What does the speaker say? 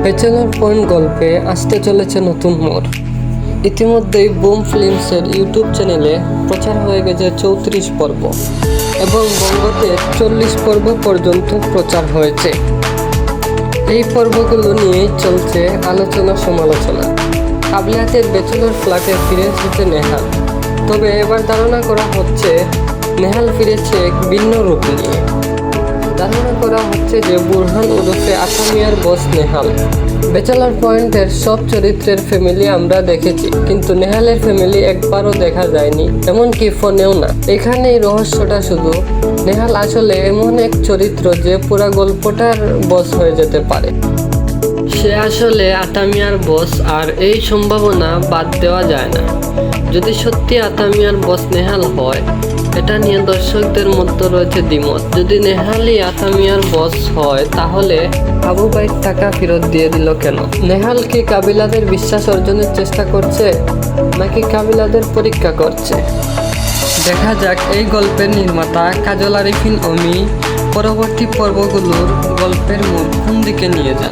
Bachelor point গল্পে আসতে চলেছে নতুন মোড়। ইতিমধ্যেই বুম ফিল্মসের ইউটিউব চ্যানেলে প্রচার হয়ে গেছে 34 পর্ব এবং বঙ্গতে 40 পর্ব পর্যন্ত প্রচার হয়েছে। এই পর্বগুলো নিয়েই চলছে আলোচনা সমালোচনা। কাবলিয়াতের ব্যাচেলর ফ্ল্যাটে ফিরে এসেছে নেহাল, তবে এবার ধারণা করা হচ্ছে নেহাল ফিরেছে এক ভিন্ন রূপ নিয়ে। ধারণা করা হচ্ছে যে বুরহান ওরফে আসামিয়ার বস নেহাল। ব্যাচেলর পয়েন্টের সব চরিত্রের ফ্যামিলি আমরা দেখেছি, কিন্তু নেহালের ফ্যামিলি একবারও দেখা যায়নি, এমনকি ফোনেও না। এখানেই রহস্যটা শুধু নেহাল আসলে এমন এক চরিত্র যে পুরা গল্পটার বস হয়ে যেতে পারে। সে আসলে আতামিয়ার বস, আর এই সম্ভাবনা বাদ দেওয়া যায় না। যদি সত্যি আতামিয়ার বস নেহাল হয়, এটা নিয়ে দর্শকদের মধ্যে রয়েছে দ্বিমত। যদি নেহালই আতামিয়ার বস হয়, তাহলে আবু ভাইয়ের টাকা ফেরত দিয়ে দিল কেন? নেহাল কি কাবিলাদের বিশ্বাস অর্জনের চেষ্টা করছে, নাকি কাবিলাদের পরীক্ষা করছে? দেখা যাক এই গল্পের নির্মাতা কাজল আরিফিন অমি পরবর্তী পর্বগুলোর গল্পের মুখ কোন দিকে নিয়ে যান।